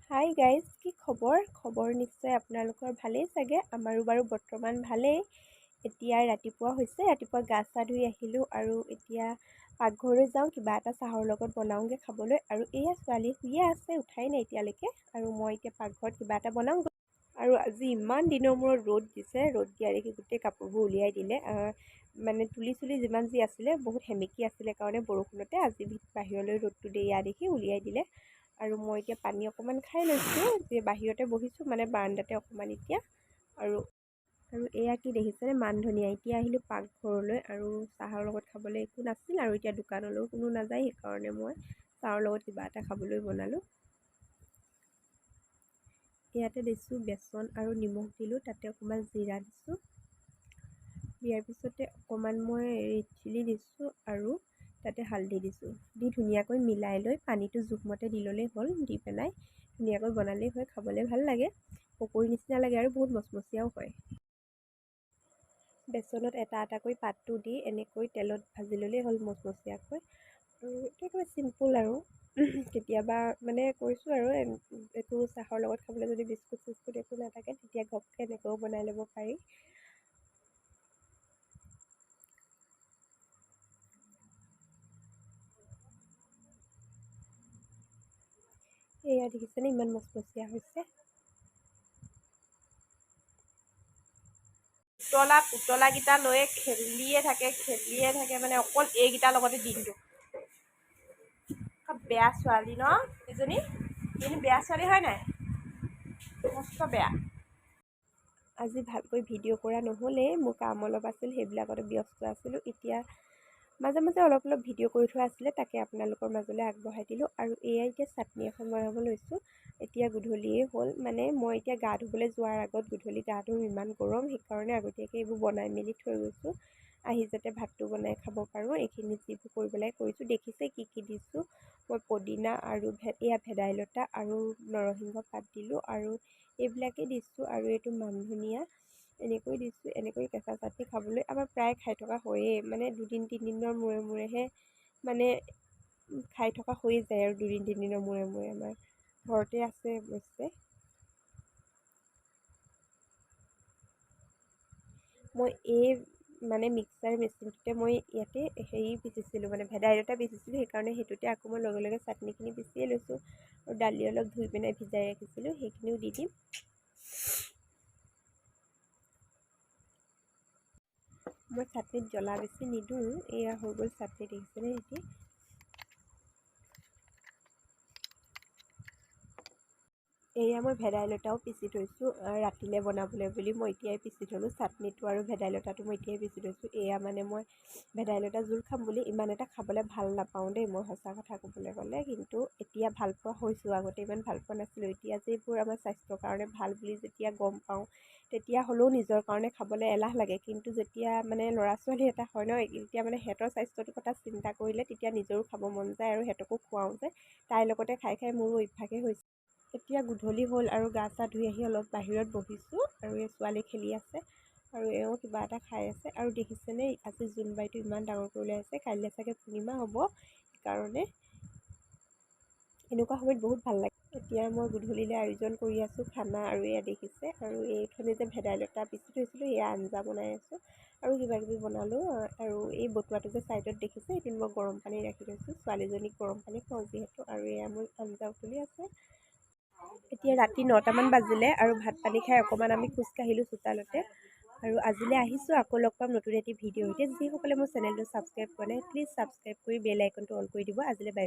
Hi guys, কি খবৰ নিশ্চয় আপোনালোকৰ ভালেই চাগে। আমাৰো বাৰু বৰ্তমান ভালেই। এতিয়া ৰাতিপুৱা হৈছে, ৰাতিপুৱা গা চা ধুই আহিলোঁ আৰু এতিয়া পাকঘৰলৈ যাওঁ, কিবা এটা চাহৰ লগত বনাওঁগৈ খাবলৈ। আৰু এয়া ছোৱালী শুইয়ে আছে, উঠাই নাই এতিয়ালৈকে। আৰু মই এতিয়া পাকঘৰত কিবা এটা বনাওঁগৈ। আৰু আজি ইমান দিনৰ মূৰত ৰ'দ দিছে, ৰ'দ দিয়া দেখি গোটেই কাপোৰবোৰ উলিয়াই দিলে। মানে তুলি চুলি যিমান যি আছিলে বহুত সেমেকি আছিলে কাৰণে বৰষুণতে আজি বাহিৰলৈ ৰ'দটো দিয়া দেখি উলিয়াই দিলে। আৰু মই এতিয়া পানী অকণমান খাই লৈছোঁ, যে বাহিৰতে বহিছোঁ মানে বাৰান্দাতে অকণমান এতিয়া। আৰু এয়া কি দেখিছেনে, মান ধনিয়া। এতিয়া আহিলোঁ পাকঘৰলৈ আৰু চাহৰ লগত খাবলৈ একো নাছিল আৰু এতিয়া দোকানলৈও কোনো নাযায়, সেইকাৰণে মই চাহৰ লগত কিবা এটা খাবলৈ বনালোঁ। ইয়াতে দিছোঁ বেচন আৰু নিমখ দিলোঁ, তাতে অকণমান জিৰা দিছোঁ। দিয়াৰ পিছতে অকণমান মই ৰেড চিলি দিছোঁ আৰু তাতে হালধি দিছোঁ। দি ধুনীয়াকৈ মিলাই লৈ পানীটো জোখমতে দি ল'লেই হ'ল। দি পেলাই ধুনীয়াকৈ বনালেই হয়, খাবলৈ ভাল লাগে, পকৰী নিচিনা লাগে আৰু বহুত মচমচীয়াও হয়। বেচনত এটা এটাকৈ পাতটো দি এনেকৈ তেলত ভাজি ল'লেই হ'ল মচমচীয়াকৈ। আৰু এইটো একেবাৰে চিম্পুল আৰু কেতিয়াবা মানে কৈছোঁ আৰু একো চাহৰ লগত খাবলৈ যদি বিস্কুট চিস্কুট একো নাথাকে তেতিয়া ঘপকৈ এনেকৈও বনাই ল'ব পাৰি। এয়া দেখিছেনে ইমান মচমচীয়া হৈছে। পুতলাকেইটা লৈ খেলিয়ে থাকে মানে অকল এইকেইটাৰ লগতে দিনটো। বেয়া ছোৱালী ন এজনী, কিন্তু বেয়া ছোৱালী হয় নাই, মস্ত বেয়া। আজি ভালকৈ ভিডিঅ' কৰা নহ'লে, মোৰ কাম অলপ আছিল, সেইবিলাকতে ব্যস্ত আছিলোঁ। এতিয়া মাজে মাজে অলপ ভিডিঅ' কৰি থোৱা আছিলে, তাকে আপোনালোকৰ মাজলৈ আগবঢ়াই দিলোঁ। আৰু এয়া এতিয়া চাটনি এখন বনাব লৈছোঁ। এতিয়া গধূলিয়ে হ'ল, মানে মই এতিয়া গা ধুবলৈ যোৱাৰ আগত গধূলি গা ধুম, ইমান গৰম, সেইকাৰণে আগতীয়াকৈ এইবোৰ বনাই মেলি থৈ গৈছোঁ, আহি যাতে ভাতটো বনাই খাব পাৰোঁ। এইখিনি যিবোৰ কৰিব লাগে কৰিছোঁ। দেখিছে কি কি দিছোঁ মই, পদিনা আৰু এয়া ভেদাইলতা আৰু নৰসিংহ পাত দিলোঁ আৰু এইবিলাকেই দিছোঁ। আৰু এইটো মান ধনিয়া এনেকৈ দিছোঁ। এনেকৈ কেঁচা চাটনি খাবলৈ আমাৰ প্ৰায় খাই থকা হয়েই, মানে 2-3 দিনৰ মূৰেহে মানে খাই থকা হৈ যায় আৰু 2-3 দিনৰ মূৰে আমাৰ ঘৰতে আছে অৱশ্যে। মই এই মানে মিক্সাৰ মেচিনটোতে মই ইয়াতে পিচিছিলোঁ, মানে ভেদাইলতা পিচিছিলোঁ, সেইকাৰণে সেইটোতে আকৌ মই লগে লগে চাটনিখিনি পিচিয়ে লৈছোঁ। আৰু দালি অলপ ধুই পিনে ভিজাই ৰাখিছিলোঁ, সেইখিনিও দি দিম। মই চাটনিত জ্বলা বেছি নিদিওঁ। এয়া হৈ গ'ল চাটনি, দেখিছেনে এতিয়া। এয়া মই ভেদাইলতাও পিচি থৈছোঁ ৰাতিলৈ বনাবলৈ বুলি। মই এতিয়াই পিচি থ'লোঁ চাটনিটো আৰু ভেদাইলতাটো মই এতিয়াই পিচি থৈছোঁ। এয়া মানে মই ভেদাইলতা জোল খাম বুলি ইমান এটা খাবলৈ ভাল নাপাওঁ দেই, মই সঁচা কথা ক'বলৈ গ'লে। কিন্তু এতিয়া ভাল পোৱা হৈছোঁ, আগতে ইমান ভাল পোৱা নাছিলোঁ। এতিয়া যে এইবোৰ আমাৰ স্বাস্থ্যৰ কাৰণে ভাল বুলি যেতিয়া গম পাওঁ, তেতিয়া হ'লেও নিজৰ কাৰণে খাবলৈ এলাহ লাগে। কিন্তু যেতিয়া মানে ল'ৰা ছোৱালী এটা হয় ন, এতিয়া মানে সিহঁতৰ স্বাস্থ্যটোৰ কথা চিন্তা কৰিলে তেতিয়া নিজৰো খাব মন যায় আৰু সিহঁতকো খুৱাওঁ যে, তাইৰ লগতে খাই মোৰো অভ্যাসেই হৈছে। এতিয়া গধূলি হ'ল আৰু গা চা ধুই আহি অলপ বাহিৰত বহিছোঁ আৰু এই ছোৱালী খেলি আছে আৰু এওঁ কিবা এটা খাই আছে। আৰু দেখিছেনে আজি জোনবাইটো ইমান ডাঙৰকৈ ওলাইছে, কাইলৈ চাগে পূৰ্ণিমা হ'ব, সেইকাৰণে এনেকুৱা সময়ত বহুত ভাল লাগে। এতিয়া মই গধূলিলৈ আয়োজন কৰি আছোঁ খানা, আৰু এয়া দেখিছে। আৰু এইখিনি যে ভেদাইলতা পিচি থৈছিলোঁ, এয়া আঞ্জা বনাই আছোঁ আৰু কিবাকিবি বনালোঁ। আৰু এই বটুৱাটো যে ছাইডত দেখিছে, সেইটো মই গৰম পানী ৰাখি থৈছোঁ, ছোৱালীজনীক গৰম পানী খুৱাওঁ যিহেতু। আৰু এয়া মোৰ আঞ্জা উতলি আছে। এতিয়া ৰাতি 9টামান বাজিলে আৰু ভাত পানী খাই অকণমান আমি খোজকাঢ়িলোঁ চোতালতে। আৰু আজিলৈ আহিছোঁ, আকৌ লগ পাম নতুন এটি ভিডিঅ' সৈতে। যিসকলে মোৰ চেনেলটো ছাবস্ক্ৰাইব কৰা নাই প্লিজ ছাবস্ক্ৰাইব কৰি বেল আইকনটো অন কৰি দিব। আজিলৈ বাই।